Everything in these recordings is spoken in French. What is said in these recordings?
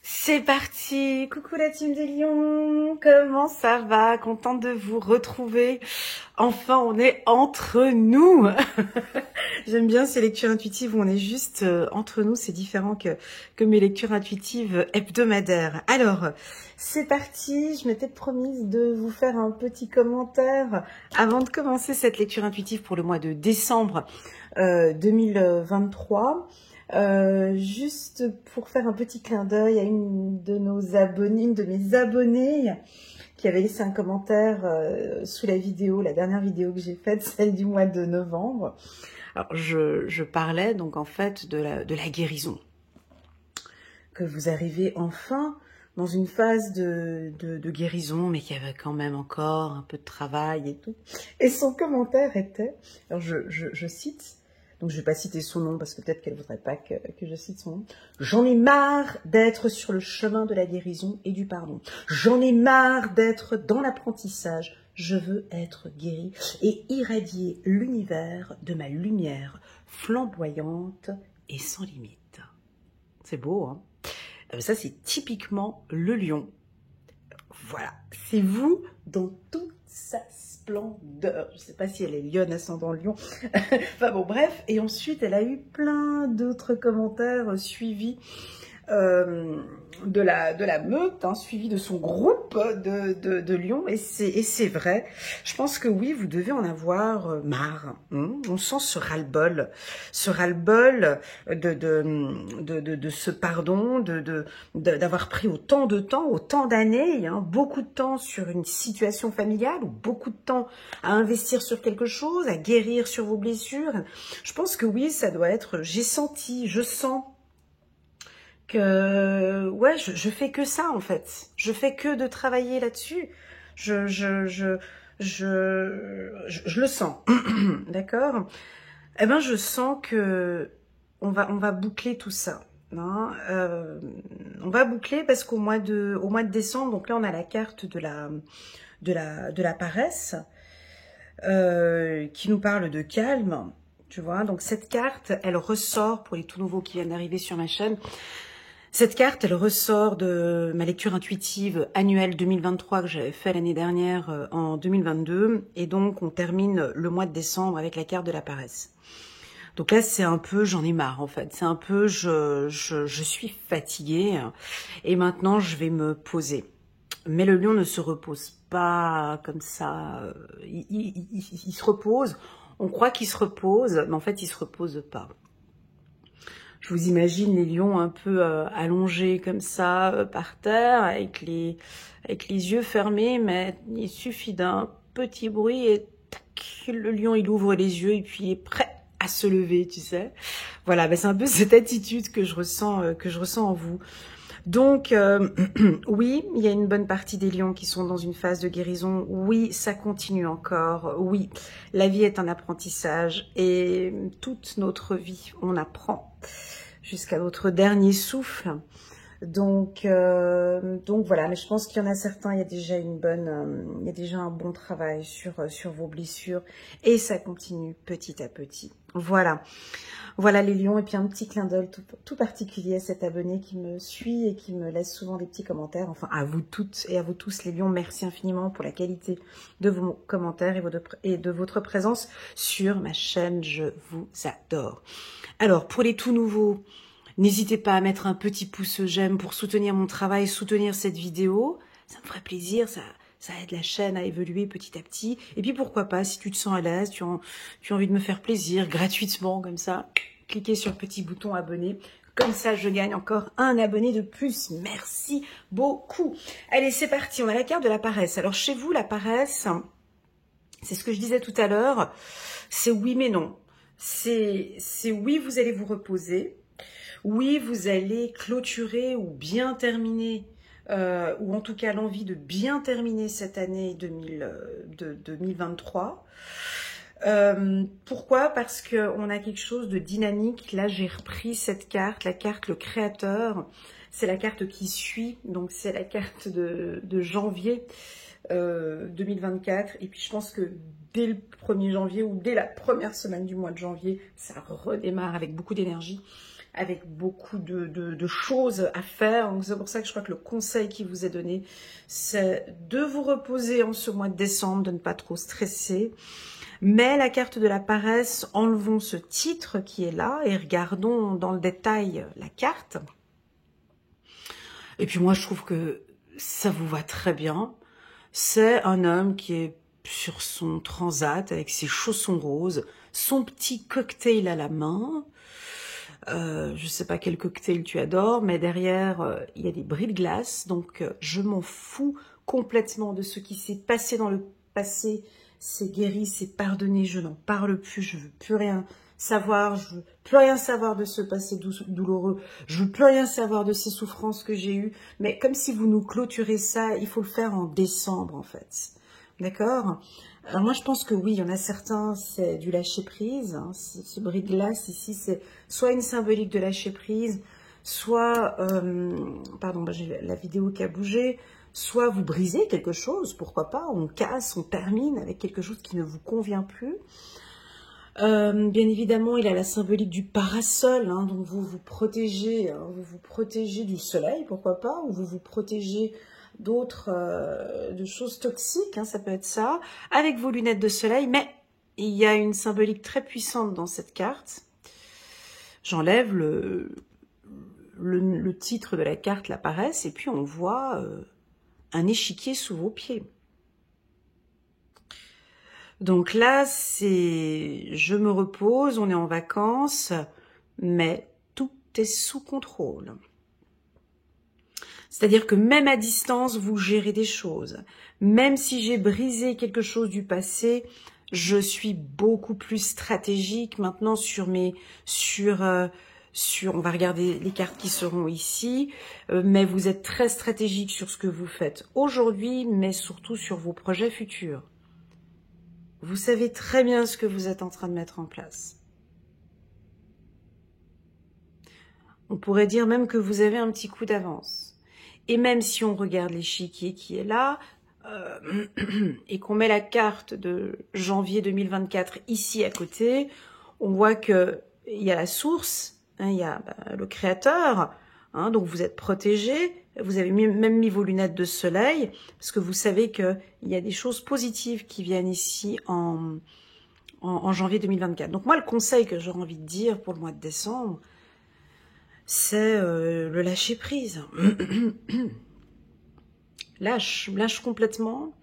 C'est parti. Coucou la team des Lions, comment ça va? Contente de vous retrouver. Enfin, on est entre nous. J'aime bien ces lectures intuitives où on est juste entre nous. C'est différent que mes lectures intuitives hebdomadaires. Alors, c'est parti. Je m'étais promise de vous faire un petit commentaire avant de commencer cette lecture intuitive pour le mois de décembre 2023. Juste pour faire un petit clin d'œil à une de nos abonnées, une de mes abonnées qui avait laissé un commentaire sous la vidéo, la dernière vidéo que j'ai faite, celle du mois de novembre. Alors je parlais donc en fait de la guérison, que vous arrivez enfin dans une phase de guérison, mais qu'il y avait quand même encore un peu de travail et tout. Et son commentaire était, alors je cite. Donc je ne vais pas citer son nom parce que peut-être qu'elle ne voudrait pas que je cite son nom. J'en ai marre d'être sur le chemin de la guérison et du pardon. J'en ai marre d'être dans l'apprentissage. Je veux être guérie et irradier l'univers de ma lumière flamboyante et sans limite. C'est beau, hein? Ça, c'est typiquement le lion. Voilà, c'est vous dans toute sa splendeur. Je ne sais pas si elle est lionne ascendant lion. Enfin bon, bref. Et ensuite, elle a eu plein d'autres commentaires suivis de la meute, hein, suivi de son groupe de lions. Et c'est vrai. Je pense que oui, vous devez en avoir marre. On sent ce ras-le-bol de ce pardon, d'avoir pris autant de temps, autant d'années, hein, beaucoup de temps sur une situation familiale ou beaucoup de temps à investir sur quelque chose, à guérir sur vos blessures. Je pense que oui, ça doit être, j'ai senti, je sens que, ouais, je fais que ça en fait. Je fais que de travailler là-dessus. Je le sens, d'accord? Eh ben, je sens que on va boucler tout ça. Hein, on va boucler parce qu'au mois de décembre, donc là on a la carte de la paresse qui nous parle de calme, tu vois. Donc cette carte, elle ressort pour les tout nouveaux qui viennent d'arriver sur ma chaîne. Cette carte, elle ressort de ma lecture intuitive annuelle 2023 que j'avais fait l'année dernière en 2022. Et donc, on termine le mois de décembre avec la carte de la paresse. Donc là, c'est un peu, j'en ai marre en fait. C'est un peu, je suis fatiguée et maintenant, je vais me poser. Mais le lion ne se repose pas comme ça. Il se repose. On croit qu'il se repose, mais en fait, il se repose pas. Je vous imagine les lions un peu allongés comme ça par terre, avec les yeux fermés, mais il suffit d'un petit bruit et tac, le lion il ouvre les yeux et puis il est prêt à se lever, tu sais. Voilà, ben c'est un peu cette attitude que je ressens en vous. Donc, oui, il y a une bonne partie des lions qui sont dans une phase de guérison. Oui, ça continue encore. Oui, la vie est un apprentissage et toute notre vie, on apprend jusqu'à notre dernier souffle. Donc voilà, mais je pense qu'il y en a certains, il y a déjà il y a déjà un bon travail sur vos blessures et ça continue petit à petit. Voilà les lions, et puis un petit clin d'œil tout particulier à cet abonné qui me suit et qui me laisse souvent des petits commentaires. Enfin, à vous toutes et à vous tous les lions, merci infiniment pour la qualité de vos commentaires et de votre présence sur ma chaîne. Je vous adore. Alors, pour les tout nouveaux, n'hésitez pas à mettre un petit pouce j'aime pour soutenir mon travail, soutenir cette vidéo. Ça me ferait plaisir, ça aide la chaîne à évoluer petit à petit. Et puis pourquoi pas, si tu te sens à l'aise, tu as envie de me faire plaisir gratuitement comme ça, cliquez sur le petit bouton abonné. Comme ça, je gagne encore un abonné de plus. Merci beaucoup. Allez, c'est parti. On a la carte de la paresse. Alors chez vous, la paresse, c'est ce que je disais tout à l'heure. C'est oui mais non. C'est oui, vous allez vous reposer. Oui, vous allez clôturer ou bien terminer, ou en tout cas l'envie de bien terminer cette année 2023. Pourquoi? Parce qu'on a quelque chose de dynamique. Là, j'ai repris cette carte, la carte le créateur. C'est la carte qui suit, donc c'est la carte de janvier 2024. Et puis je pense que dès le 1er janvier ou dès la première semaine du mois de janvier, ça redémarre avec beaucoup d'énergie. avec beaucoup de choses à faire. Donc c'est pour ça que je crois que le conseil qui vous est donné, c'est de vous reposer en ce mois de décembre, de ne pas trop stresser. Mais la carte de la paresse, enlevons ce titre qui est là et regardons dans le détail la carte. Et puis moi, je trouve que ça vous va très bien. C'est un homme qui est sur son transat avec ses chaussons roses, son petit cocktail à la main. Je sais pas quel cocktail tu adores, mais derrière, il y a des bris de glace. Donc, je m'en fous complètement de ce qui s'est passé dans le passé. C'est guéri, c'est pardonné, je n'en parle plus, je veux plus rien savoir, je veux plus rien savoir de ce passé douloureux, je veux plus rien savoir de ces souffrances que j'ai eues. Mais comme si vous nous clôturez ça, il faut le faire en décembre, en fait. D'accord? Alors moi, je pense que oui, il y en a certains, c'est du lâcher-prise. Hein, ce bris de glace ici, c'est soit une symbolique de lâcher-prise, soit, pardon, j'ai la vidéo qui a bougé, soit vous brisez quelque chose, pourquoi pas, on casse, on termine avec quelque chose qui ne vous convient plus. Bien évidemment, il a la symbolique du parasol, hein, donc vous vous protégez du soleil, pourquoi pas, ou vous vous protégez d'autres de choses toxiques, hein, ça peut être ça, avec vos lunettes de soleil, mais il y a une symbolique très puissante dans cette carte. J'enlève le titre de la carte, la paresse, et puis on voit un échiquier sous vos pieds. Donc là, c'est je me repose, on est en vacances, mais tout est sous contrôle. C'est-à-dire que même à distance, vous gérez des choses. Même si j'ai brisé quelque chose du passé, je suis beaucoup plus stratégique maintenant on va regarder les cartes qui seront ici, mais vous êtes très stratégique sur ce que vous faites aujourd'hui, mais surtout sur vos projets futurs. Vous savez très bien ce que vous êtes en train de mettre en place. On pourrait dire même que vous avez un petit coup d'avance. Et même si on regarde l'échiquier qui est là, et qu'on met la carte de janvier 2024 ici à côté, on voit qu'il y a la source, hein, il y a le créateur, hein, donc vous êtes protégé. Vous avez même mis vos lunettes de soleil, parce que vous savez qu'il y a des choses positives qui viennent ici en janvier 2024. Donc moi, le conseil que j'aurais envie de dire pour le mois de décembre, c'est le lâcher-prise. Lâche complètement.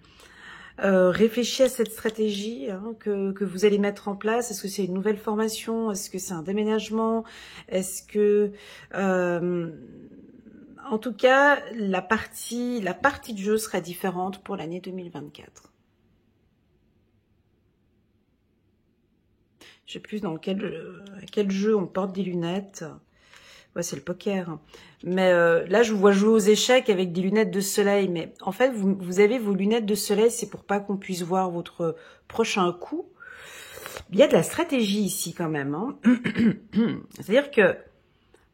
Réfléchis à cette stratégie hein, que vous allez mettre en place. Est-ce que c'est une nouvelle formation? Est-ce que c'est un déménagement? Est-ce que... en tout cas, la partie de jeu sera différente pour l'année 2024. Je sais plus dans quel jeu on porte des lunettes. Ouais, c'est le poker. Mais là, je vous vois jouer aux échecs avec des lunettes de soleil. Mais en fait, vous avez vos lunettes de soleil, c'est pour pas qu'on puisse voir votre prochain coup. Il y a de la stratégie ici quand même. Hein. C'est-à-dire que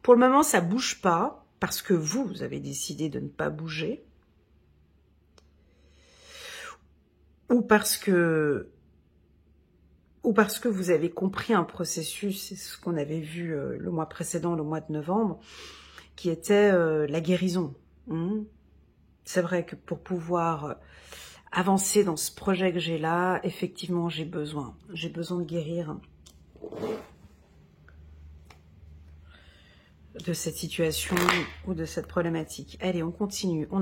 pour le moment, ça bouge pas. Parce que vous avez décidé de ne pas bouger, ou parce que vous avez compris un processus, c'est ce qu'on avait vu le mois précédent, le mois de novembre, qui était la guérison. C'est vrai que pour pouvoir avancer dans ce projet que j'ai là, effectivement, j'ai besoin de guérir de cette situation ou de cette problématique. Allez, on continue. Oh,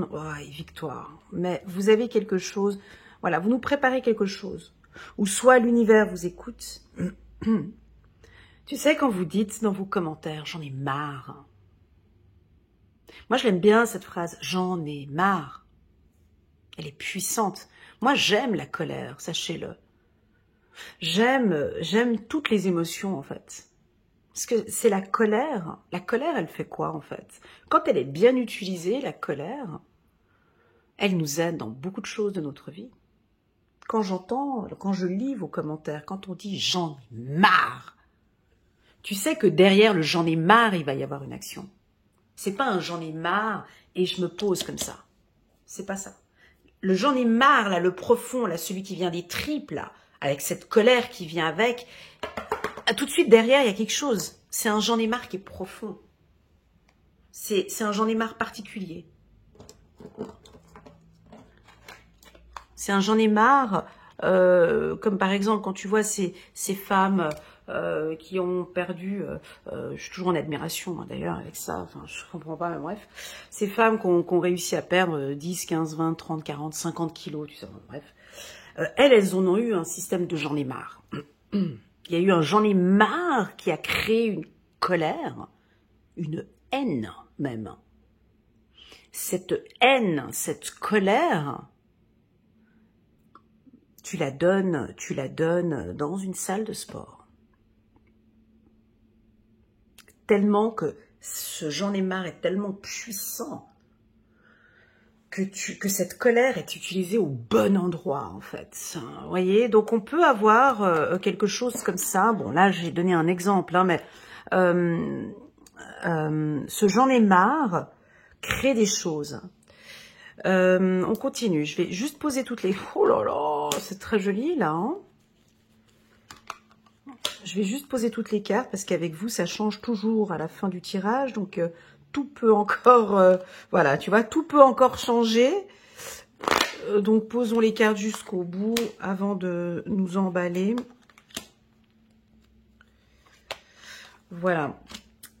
victoire. Mais vous avez quelque chose, voilà, vous nous préparez quelque chose. Ou soit l'univers vous écoute. Tu sais, quand vous dites dans vos commentaires, j'en ai marre. Moi, je l'aime bien cette phrase, j'en ai marre. Elle est puissante. Moi, j'aime la colère, sachez-le. J'aime toutes les émotions, en fait. Parce que c'est la colère. La colère, elle fait quoi, en fait? Quand elle est bien utilisée, la colère, elle nous aide dans beaucoup de choses de notre vie. Quand je lis vos commentaires, quand on dit « j'en ai marre », tu sais que derrière le « j'en ai marre », il va y avoir une action. C'est pas un « j'en ai marre » et je me pose comme ça. C'est pas ça. Le « j'en ai marre », là, le profond, là, celui qui vient des tripes, là, avec cette colère qui vient avec... Tout de suite, derrière, il y a quelque chose. C'est un j'en ai marre qui est profond. C'est un j'en ai marre particulier. C'est un j'en ai marre, comme par exemple quand tu vois ces femmes qui ont perdu, je suis toujours en admiration d'ailleurs avec ça, enfin je comprends pas, mais bref, ces femmes qui ont réussi à perdre 10, 15, 20, 30, 40, 50 kilos, tu sais, bref, elles en ont eu un système de j'en ai marre. Il y a eu un j'en ai marre qui a créé une colère, une haine même. Cette haine, cette colère, tu la donnes dans une salle de sport. Tellement que ce j'en ai marre est tellement puissant que cette colère est utilisée au bon endroit, en fait. Vous voyez, donc on peut avoir quelque chose comme ça. Bon, là, j'ai donné un exemple, hein, mais ce j'en ai marre crée des choses. On continue. Je vais juste poser toutes les... Oh là là, c'est très joli, là. Hein, je vais juste poser toutes les cartes, parce qu'avec vous, ça change toujours à la fin du tirage. Donc, tout peut encore... voilà, tu vois, tout peut encore changer. Donc, posons les cartes jusqu'au bout, avant de nous emballer. Voilà.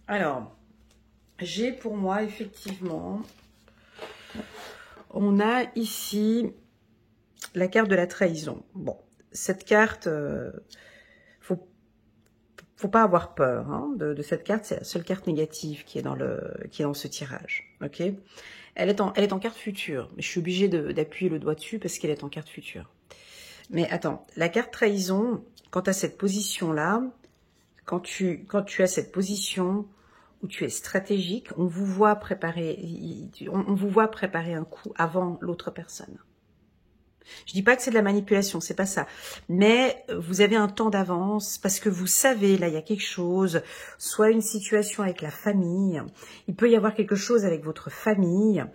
Alors, j'ai pour moi, effectivement... On a ici la carte de la trahison. Bon, cette carte, faut pas avoir peur hein, de cette carte. C'est la seule carte négative qui est dans ce tirage. Ok. Elle est en carte future. Mais je suis obligée d'appuyer le doigt dessus parce qu'elle est en carte future. Mais attends, la carte trahison, quand tu as cette position-là, quand tu as cette position où tu es stratégique, on vous voit préparer un coup avant l'autre personne. Je dis pas que c'est de la manipulation, c'est pas ça. Mais vous avez un temps d'avance parce que vous savez, là, il y a quelque chose, soit une situation avec la famille, il peut y avoir quelque chose avec votre famille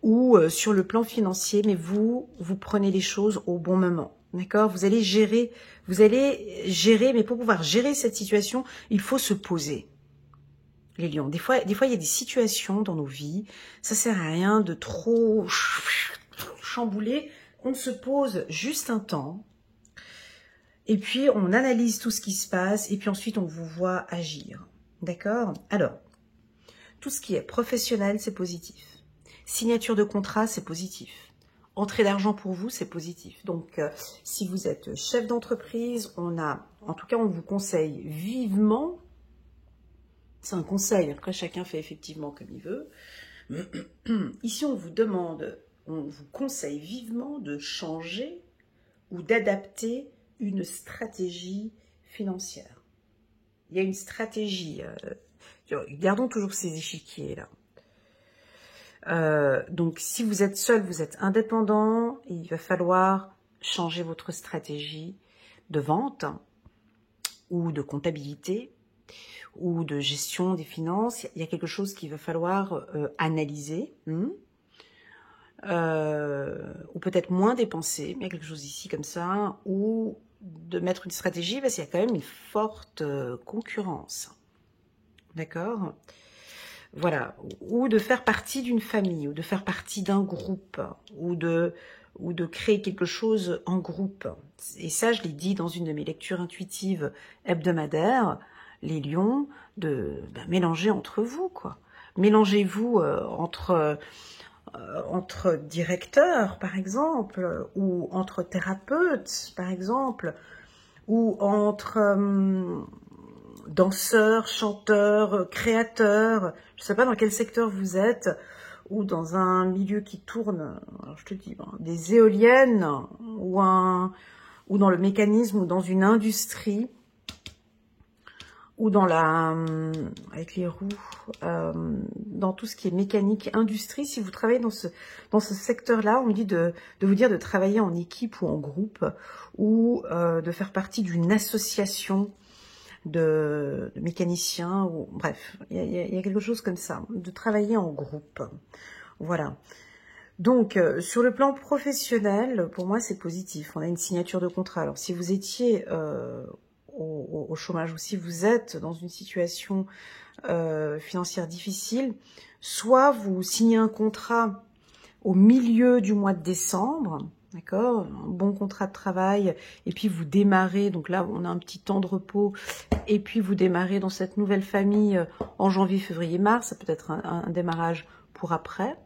ou sur le plan financier, mais vous prenez les choses au bon moment. D'accord? Vous allez gérer, mais pour pouvoir gérer cette situation, il faut se poser. Les lions. Des fois, il y a des situations dans nos vies, ça sert à rien de trop chambouler. On se pose juste un temps, et puis on analyse tout ce qui se passe, et puis ensuite on vous voit agir. D'accord? Alors, tout ce qui est professionnel, c'est positif. Signature de contrat, c'est positif. Entrée d'argent pour vous, c'est positif. Donc, si vous êtes chef d'entreprise, en tout cas, on vous conseille vivement. C'est un conseil, après chacun fait effectivement comme il veut. Ici, on vous conseille vivement de changer ou d'adapter une stratégie financière. Il y a une stratégie, gardons toujours ces échiquiers là. Donc, si vous êtes seul, vous êtes indépendant, il va falloir changer votre stratégie de vente ou de comptabilité, ou de gestion des finances. Il y a quelque chose qu'il va falloir analyser, ou peut-être moins dépenser, mais il y a quelque chose ici comme ça, ou de mettre une stratégie, parce qu'il y a quand même une forte concurrence. D'accord? Voilà. Ou de faire partie d'une famille, ou de faire partie d'un groupe, ou de créer quelque chose en groupe. Et ça, je l'ai dit dans une de mes lectures intuitives hebdomadaires, les lions, de mélanger entre vous, quoi. Mélangez-vous entre directeurs, par exemple, ou entre thérapeutes, par exemple, ou entre danseurs, chanteurs, créateurs. Je ne sais pas dans quel secteur vous êtes, ou dans un milieu qui tourne, alors je te dis, des éoliennes, ou dans le mécanisme, ou dans une industrie, ou dans avec les roues, dans tout ce qui est mécanique, industrie. Si vous travaillez dans ce secteur-là, on me dit de vous dire de travailler en équipe ou en groupe, ou de faire partie d'une association de mécaniciens, ou bref, il y a quelque chose comme ça, de travailler en groupe. Voilà. Donc, sur le plan professionnel, pour moi, c'est positif. On a une signature de contrat. Alors, si vous étiez au chômage ou si vous êtes dans une situation financière difficile, soit vous signez un contrat au milieu du mois de décembre, d'accord, un bon contrat de travail, et puis vous démarrez, donc là on a un petit temps de repos, et puis vous démarrez dans cette nouvelle famille en janvier, février, mars, ça peut être un démarrage pour après.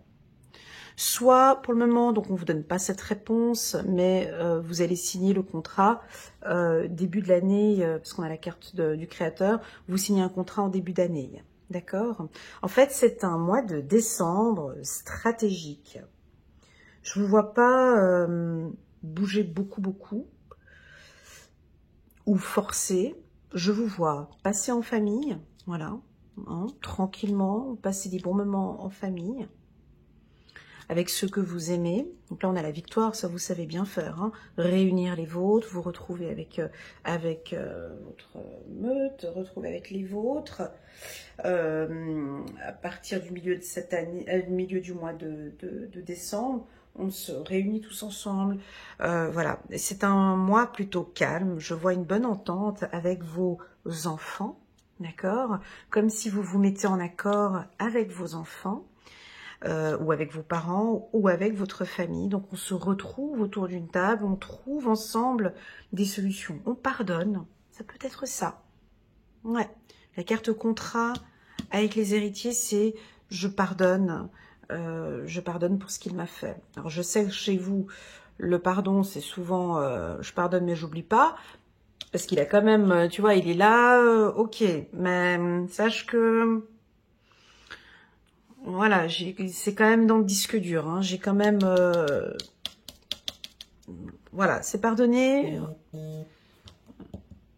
Soit, pour le moment, donc on ne vous donne pas cette réponse, mais vous allez signer le contrat début de l'année, parce qu'on a la carte du créateur, vous signez un contrat en début d'année, d'accord? En fait, c'est un mois de décembre stratégique. Je ne vous vois pas bouger beaucoup, ou forcer. Je vous vois passer en famille, voilà, hein, tranquillement, passer des bons moments en famille, avec ceux que vous aimez. Donc là, on a la victoire, ça vous savez bien faire. Hein. Réunir les vôtres, vous retrouver avec votre meute, retrouver avec les vôtres. À partir du milieu de cette année, milieu du mois de décembre, on se réunit tous ensemble. Voilà, c'est un mois plutôt calme. Je vois une bonne entente avec vos enfants, d'accord? Comme si vous vous mettez en accord avec vos enfants. Ou avec vos parents, ou avec votre famille. Donc on se retrouve autour d'une table, on trouve ensemble des solutions. On pardonne, ça peut être ça. Ouais, la carte contrat avec les héritiers, c'est je pardonne pour ce qu'il m'a fait. Alors je sais que chez vous, le pardon, c'est souvent je pardonne mais j'oublie pas. Parce qu'il a quand même, tu vois, il est là, ok, mais sache que... Voilà, c'est quand même dans le disque dur. Hein. J'ai quand même... voilà, c'est pardonné. Oh,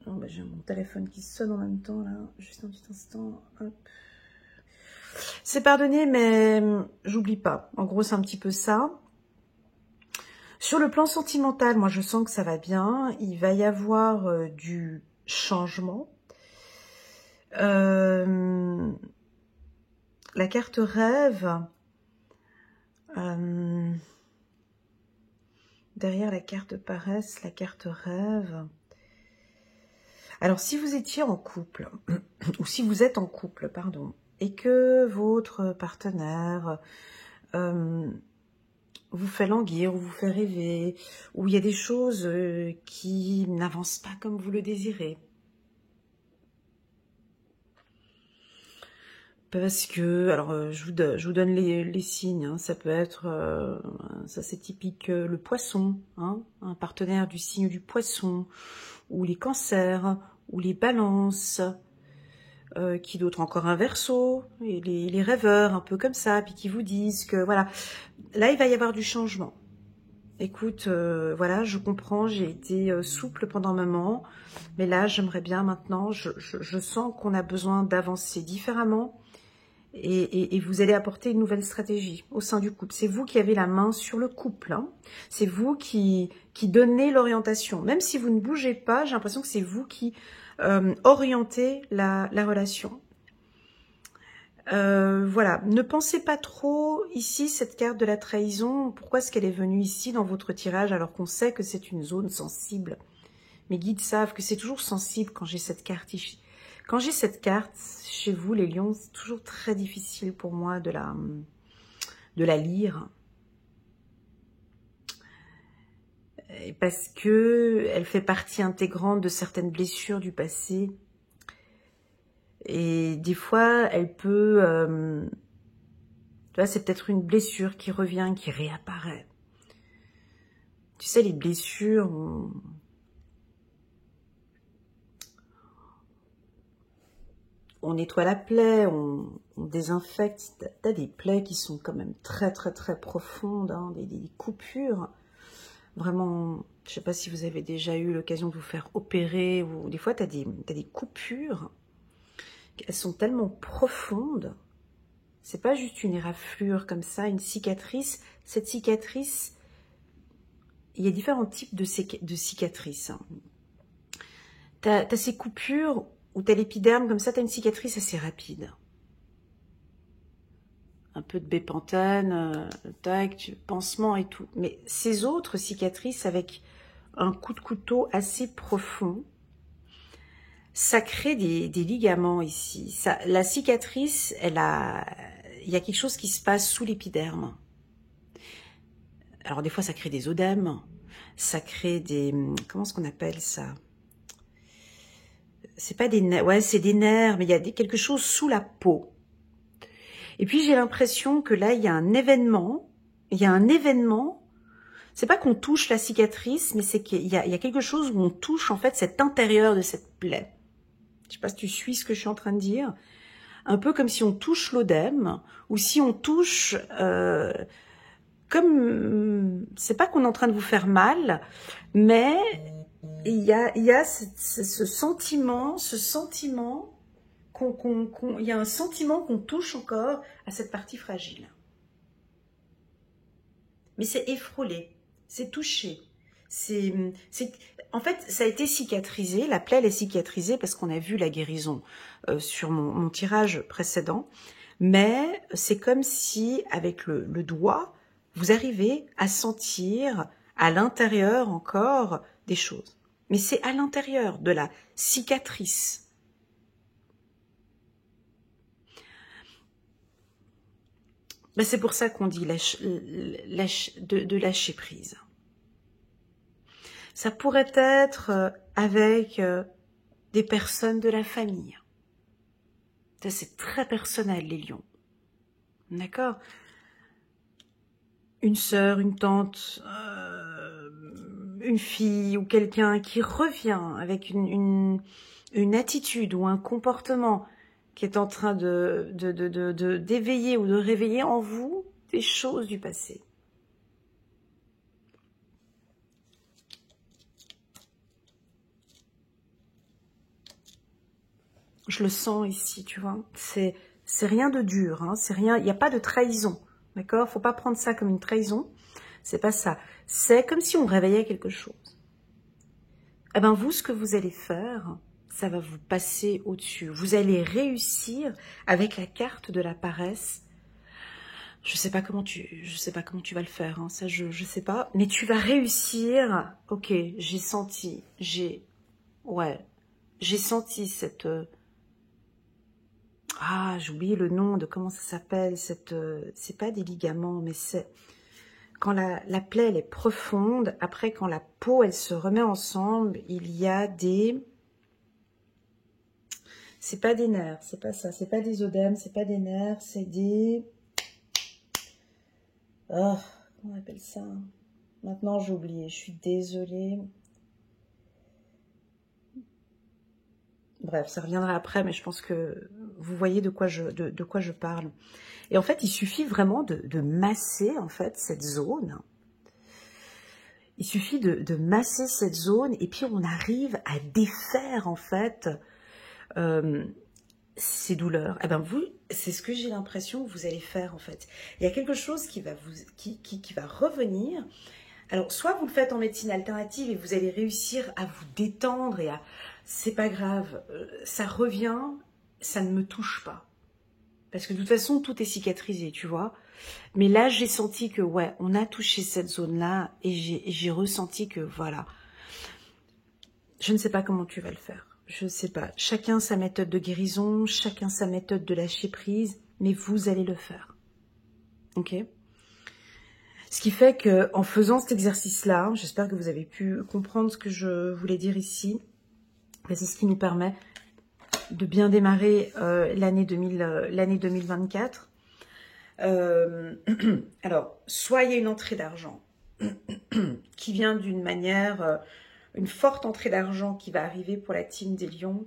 bah, j'ai mon téléphone qui sonne en même temps, là. Juste un petit instant. C'est pardonné, mais j'oublie pas. En gros, c'est un petit peu ça. Sur le plan sentimental, moi, je sens que ça va bien. Il va y avoir du changement. La carte rêve... derrière la carte paresse, la carte rêve. Alors, si vous étiez en couple, ou si vous êtes en couple, pardon, et que votre partenaire vous fait languir, ou vous fait rêver, ou il y a des choses qui n'avancent pas comme vous le désirez, parce que, alors je vous donne les signes, hein, ça peut être, ça c'est typique, le poisson, hein, un partenaire du signe du poisson, ou les cancers, ou les balances, qui d'autre encore un verseau, et les rêveurs, un peu comme ça, puis qui vous disent que, voilà, là il va y avoir du changement. Écoute, voilà, je comprends, j'ai été souple pendant un moment, mais là j'aimerais bien maintenant, je sens qu'on a besoin d'avancer différemment, et vous allez apporter une nouvelle stratégie au sein du couple. C'est vous qui avez la main sur le couple. Hein. C'est vous qui donnez l'orientation. Même si vous ne bougez pas, j'ai l'impression que c'est vous qui orientez la relation. Voilà. Ne pensez pas trop ici, cette carte de la trahison. Pourquoi est-ce qu'elle est venue ici dans votre tirage alors qu'on sait que c'est une zone sensible? Mes guides savent que c'est toujours sensible quand j'ai cette carte ici. Quand j'ai cette carte, chez vous, les lions, c'est toujours très difficile pour moi de la lire. Parce que elle fait partie intégrante de certaines blessures du passé. Et des fois, elle peut... tu vois, c'est peut-être une blessure qui revient, qui réapparaît. Tu sais, les blessures... On nettoie la plaie, on désinfecte. T'as des plaies qui sont quand même très profondes, hein, des coupures. Vraiment, je sais pas si vous avez déjà eu l'occasion de vous faire opérer, ou des fois t'as des coupures. Elles sont tellement profondes. C'est pas juste une éraflure comme ça, une cicatrice. Cette cicatrice, il y a différents types de cicatrices. Hein. T'as ces coupures où tu as l'épiderme, comme ça, tu as une cicatrice assez rapide. Un peu de bépantane, tac, pansement et tout. Mais ces autres cicatrices avec un coup de couteau assez profond, ça crée des ligaments ici. La cicatrice, il y a quelque chose qui se passe sous l'épiderme. Alors des fois, ça crée des œdèmes, ça crée des... Comment est-ce qu'on appelle ça? C'est pas des nerfs, ouais, c'est des nerfs, mais il y a quelque chose sous la peau. Et puis j'ai l'impression que là, il y a un événement, c'est pas qu'on touche la cicatrice, mais c'est qu'il y a quelque chose où on touche en fait cet intérieur de cette plaie. Je sais pas si tu suis ce que je suis en train de dire. Un peu comme si on touche l'œdème, ou si on touche... comme... C'est pas qu'on est en train de vous faire mal, mais il y a ce sentiment, il y a un sentiment qu'on touche encore à cette partie fragile. Mais c'est effrôlé, c'est touché. En fait, ça a été cicatrisé, la plaie elle est cicatrisée parce qu'on a vu la guérison sur mon tirage précédent. Mais c'est comme si, avec le doigt, vous arrivez à sentir à l'intérieur encore des choses. Mais c'est à l'intérieur de la cicatrice. Ben c'est pour ça qu'on dit de lâcher prise. Ça pourrait être avec des personnes de la famille. Ça, c'est très personnel, les lions. D'accord? Une sœur, une tante, une fille ou quelqu'un qui revient avec une attitude ou un comportement qui est en train d'éveiller ou de réveiller en vous des choses du passé. Je le sens ici, tu vois. C'est rien de dur, hein, c'est rien, il n'y a pas de trahison, d'accord? Faut pas prendre ça comme une trahison, c'est pas ça. C'est comme si on réveillait quelque chose. Eh ben vous, ce que vous allez faire, ça va vous passer au-dessus. Vous allez réussir avec la carte de la paresse. Je sais pas comment tu vas le faire, hein, ça je sais pas, mais tu vas réussir. Ok, j'ai senti cette ah, j'ai oublié le nom de comment ça s'appelle, c'est pas des ligaments, mais c'est quand la plaie elle est profonde, après quand la peau elle se remet ensemble, il y a des... C'est pas des nerfs, c'est pas ça, c'est pas des œdèmes, c'est pas des nerfs, c'est des... Oh, comment on appelle ça? Maintenant j'ai oublié, je suis désolée. Bref, ça reviendra après, mais je pense que vous voyez de quoi je parle. Et en fait, il suffit vraiment de masser en fait cette zone. Il suffit de masser cette zone et puis on arrive à défaire en fait ces douleurs. Eh ben vous, c'est ce que j'ai l'impression que vous allez faire en fait. Il y a quelque chose qui va revenir. Alors, soit vous le faites en médecine alternative et vous allez réussir à vous détendre et à... C'est pas grave, ça revient, ça ne me touche pas. Parce que de toute façon, tout est cicatrisé, tu vois. Mais là, j'ai senti que, ouais, on a touché cette zone-là et j'ai ressenti que, voilà. Je ne sais pas comment tu vas le faire. Je ne sais pas. Chacun sa méthode de guérison, chacun sa méthode de lâcher prise, mais vous allez le faire. Ok ? Ce qui fait que, en faisant cet exercice-là, j'espère que vous avez pu comprendre ce que je voulais dire ici. C'est ce qui nous permet de bien démarrer l'année 2024. Alors, soit il y a une entrée d'argent qui vient d'une manière, une forte entrée d'argent qui va arriver pour la team des Lions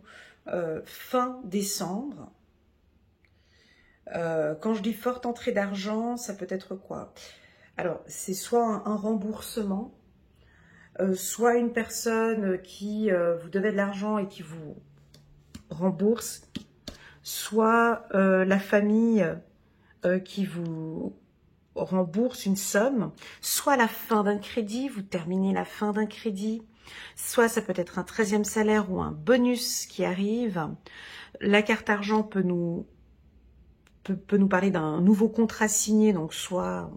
fin décembre. Quand je dis forte entrée d'argent, ça peut être quoi? Alors, c'est soit un remboursement, soit une personne qui vous devait de l'argent et qui vous rembourse, soit la famille qui vous rembourse une somme, soit la fin d'un crédit, vous terminez la fin d'un crédit, soit ça peut être un 13e salaire ou un bonus qui arrive. La carte argent peut nous parler d'un nouveau contrat signé, donc soit...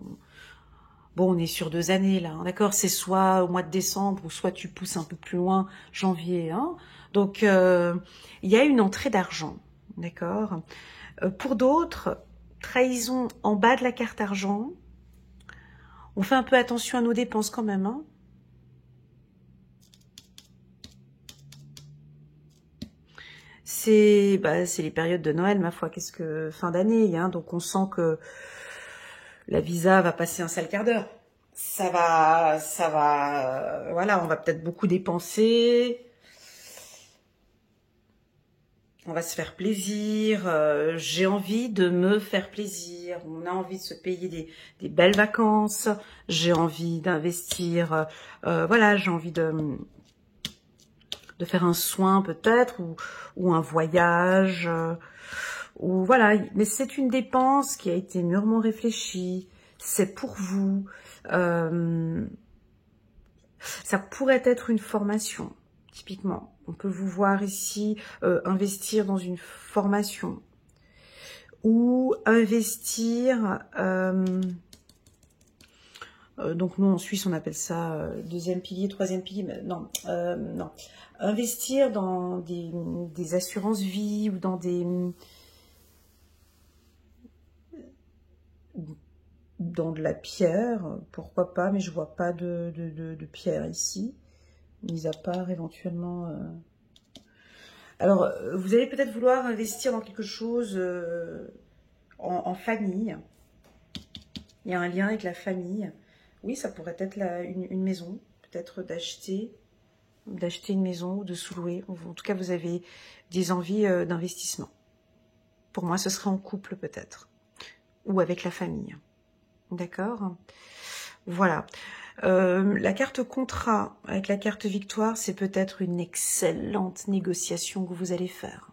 Bon, on est sur 2 années là, d'accord, c'est soit au mois de décembre ou soit tu pousses un peu plus loin, janvier. Hein, Donc, il y a une entrée d'argent, d'accord? Pour d'autres, trahison en bas de la carte argent. On fait un peu attention à nos dépenses quand même, hein. C'est les périodes de Noël, ma foi, qu'est-ce que fin d'année, hein, donc on sent que la visa va passer un sale quart d'heure. Ça va, voilà, on va peut-être beaucoup dépenser. On va se faire plaisir, j'ai envie de me faire plaisir, on a envie de se payer des belles vacances, j'ai envie d'investir, voilà, j'ai envie de faire un soin peut-être, ou un voyage, ou voilà, mais c'est une dépense qui a été mûrement réfléchie, c'est pour vous, ça pourrait être une formation, typiquement. On peut vous voir ici investir dans une formation ou investir, donc nous en Suisse on appelle ça deuxième pilier, troisième pilier, mais non, non, investir dans des assurances vie ou dans de la pierre, pourquoi pas, mais je vois pas de pierre ici, mis à part éventuellement... Alors, vous allez peut-être vouloir investir dans quelque chose en famille. Il y a un lien avec la famille. Oui, ça pourrait être une maison, peut-être d'acheter une maison ou de sous-louer. En tout cas, vous avez des envies d'investissement. Pour moi, ce serait en couple peut-être, ou avec la famille. D'accord ? Voilà. La carte contrat avec la carte victoire, c'est peut-être une excellente négociation que vous allez faire.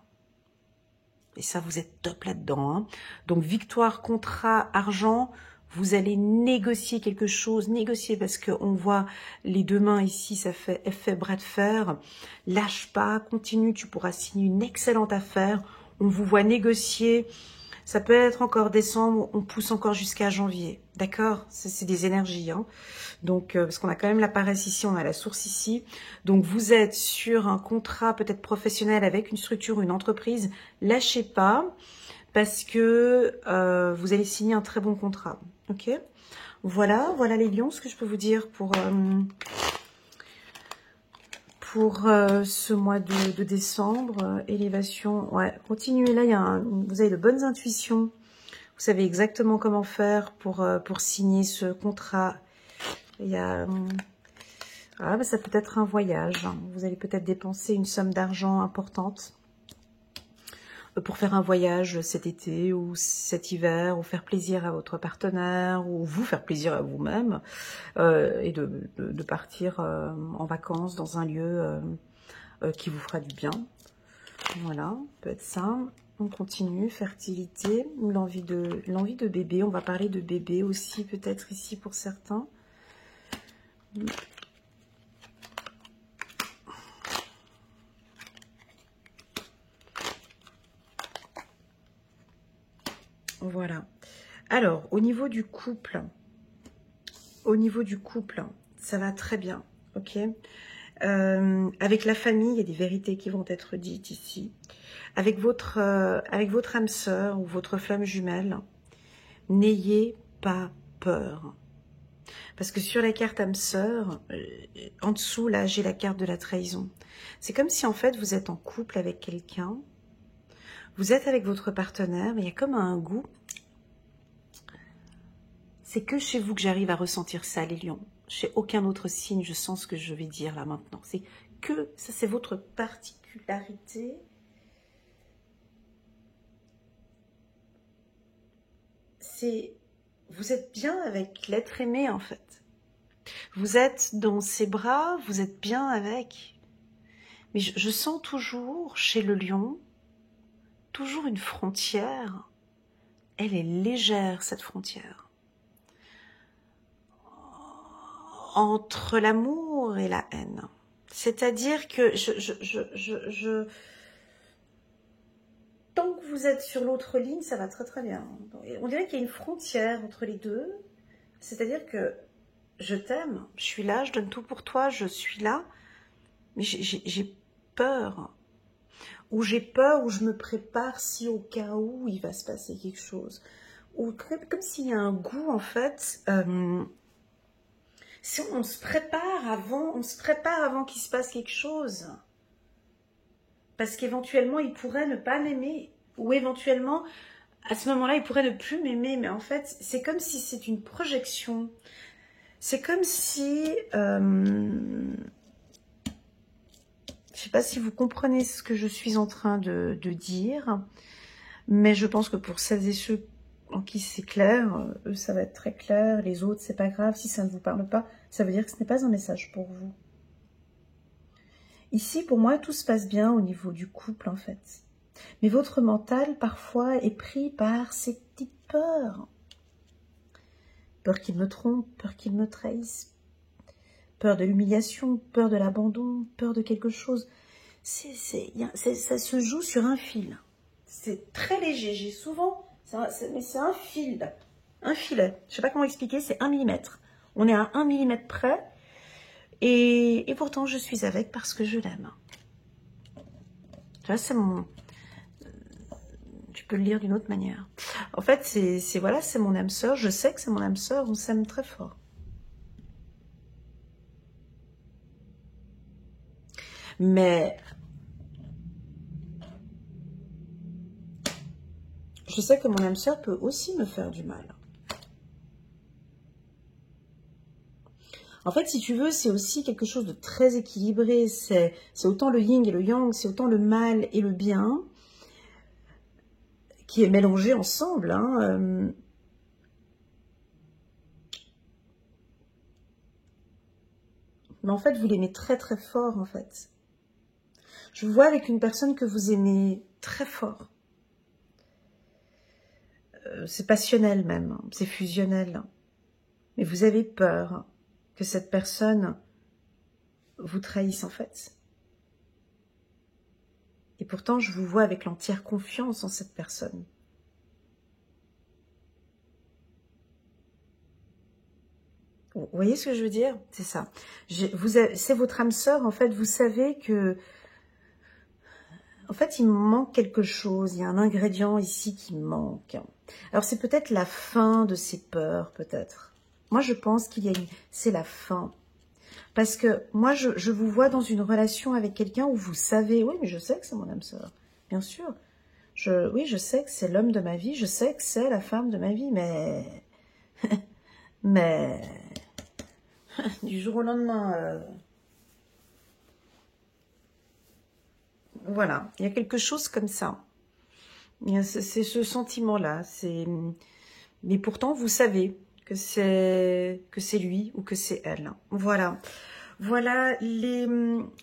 Et ça, vous êtes top là-dedans, hein. Donc, victoire, contrat, argent, vous allez négocier quelque chose, négocier parce qu'on voit les deux mains ici, ça fait effet bras de fer. Lâche pas, continue, tu pourras signer une excellente affaire. On vous voit négocier. Ça peut être encore décembre, on pousse encore jusqu'à janvier, d'accord? C'est des énergies, hein. Donc, parce qu'on a quand même la paresse ici, on a la source ici. Donc, vous êtes sur un contrat peut-être professionnel avec une structure, une entreprise. Lâchez pas, parce que vous allez signer un très bon contrat, ok? Voilà les lions, ce que je peux vous dire pour ce mois de décembre. Élévation, ouais, continuez là, vous avez de bonnes intuitions, vous savez exactement comment faire pour signer ce contrat. Il y a, ça peut être un voyage, hein. Vous allez peut-être dépenser une somme d'argent importante pour faire un voyage cet été ou cet hiver, ou faire plaisir à votre partenaire, ou vous faire plaisir à vous-même, et de partir en vacances dans un lieu qui vous fera du bien. Voilà, peut être ça. On continue, fertilité, l'envie de bébé. On va parler de bébé aussi, peut-être ici pour certains. Voilà. Alors, au niveau du couple, ça va très bien, ok. Avec la famille, il y a des vérités qui vont être dites ici. Avec votre âme sœur ou votre flamme jumelle, n'ayez pas peur. Parce que sur la carte âme sœur, en dessous, là, j'ai la carte de la trahison. C'est comme si, en fait, vous êtes en couple avec quelqu'un, vous êtes avec votre partenaire, mais il y a comme un goût. C'est que chez vous que j'arrive à ressentir ça, les lions. Chez aucun autre signe, je sens ce que je vais dire là maintenant. C'est que, ça c'est votre particularité. C'est, vous êtes bien avec l'être aimé en fait. Vous êtes dans ses bras, vous êtes bien avec. Mais je sens toujours, chez le lion, toujours une frontière. Elle est légère, cette frontière. Entre l'amour et la haine. C'est-à-dire que tant que vous êtes sur l'autre ligne, ça va très très bien. On dirait qu'il y a une frontière entre les deux. C'est-à-dire que je t'aime, je suis là, je donne tout pour toi, je suis là. Mais j'ai peur. Où j'ai peur, où je me prépare si au cas où il va se passer quelque chose. Ou comme s'il y a un goût, en fait, si on se prépare avant qu'il se passe quelque chose. Parce qu'éventuellement, il pourrait ne pas m'aimer. Ou éventuellement, à ce moment-là, il pourrait ne plus m'aimer. Mais en fait, c'est comme si c'est une projection. C'est comme si... je ne sais pas si vous comprenez ce que je suis en train de dire. Mais je pense que pour celles et ceux en qui c'est clair, eux, ça va être très clair. Les autres, c'est pas grave. Si ça ne vous parle pas, ça veut dire que ce n'est pas un message pour vous. Ici, pour moi, tout se passe bien au niveau du couple, en fait. Mais votre mental, parfois, est pris par ces petites peurs. Peur qu'il me trompe, peur qu'il me trahisse, peur de l'humiliation, peur de l'abandon, peur de quelque chose. Ça se joue sur un fil. C'est très léger. J'ai souvent... mais c'est un fil. Un filet. Je ne sais pas comment expliquer, c'est 1 millimètre. On est à 1 millimètre près. Et pourtant, je suis avec parce que je l'aime. Tu vois, c'est mon... Tu peux le lire d'une autre manière. En fait, c'est mon âme sœur. Je sais que c'est mon âme sœur. On s'aime très fort. Mais... je sais que mon âme sœur peut aussi me faire du mal. En fait, si tu veux, c'est aussi quelque chose de très équilibré. C'est autant le yin et le yang, c'est autant le mal et le bien qui est mélangé ensemble. Hein. Mais en fait, vous l'aimez très très fort, en fait. Je vous vois avec une personne que vous aimez très fort. C'est passionnel même, c'est fusionnel. Mais vous avez peur que cette personne vous trahisse en fait. Et pourtant, je vous vois avec l'entière confiance en cette personne. Vous voyez ce que je veux dire? C'est ça. C'est votre âme sœur, en fait, vous savez que... En fait, il me manque quelque chose, il y a un ingrédient ici qui manque. Alors, c'est peut-être la fin de ces peurs, peut-être. Moi, je pense qu'il y a c'est la fin. Parce que moi, je vous vois dans une relation avec quelqu'un où vous savez, oui, mais je sais que c'est mon âme sœur, bien sûr. Oui, je sais que c'est l'homme de ma vie, je sais que c'est la femme de ma vie, mais... mais... du jour au lendemain... Voilà, il y a quelque chose comme ça. C'est ce sentiment-là. Mais pourtant, vous savez que c'est lui ou que c'est elle. Voilà. Voilà les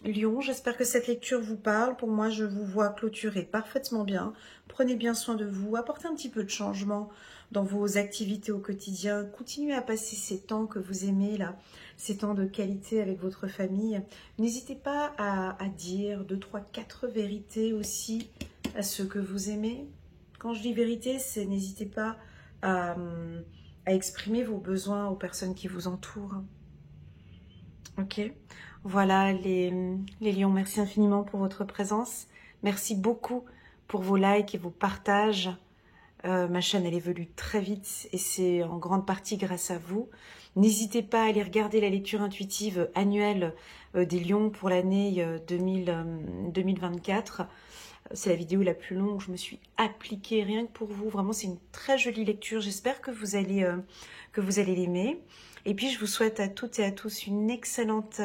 lions. J'espère que cette lecture vous parle. Pour moi, je vous vois clôturer parfaitement bien. Prenez bien soin de vous. Apportez un petit peu de changement dans vos activités au quotidien. Continuez à passer ces temps que vous aimez là, ces temps de qualité avec votre famille. N'hésitez pas à dire 2, 3, 4 vérités aussi à ceux que vous aimez. Quand je dis vérité, c'est n'hésitez pas à exprimer vos besoins aux personnes qui vous entourent. Ok, voilà les lions, merci infiniment pour votre présence. Merci beaucoup pour vos likes et vos partages. Ma chaîne, elle évolue très vite et c'est en grande partie grâce à vous. N'hésitez pas à aller regarder la lecture intuitive annuelle des lions pour l'année 2024. C'est la vidéo la plus longue, je me suis appliquée rien que pour vous. Vraiment, c'est une très jolie lecture. J'espère que vous allez l'aimer. Et puis, je vous souhaite à toutes et à tous une excellente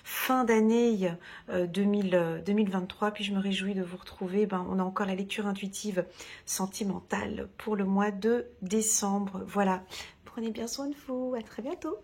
fin d'année 2023. Puis, je me réjouis de vous retrouver. On a encore la lecture intuitive sentimentale pour le mois de décembre. Voilà. Prenez bien soin de vous. À très bientôt.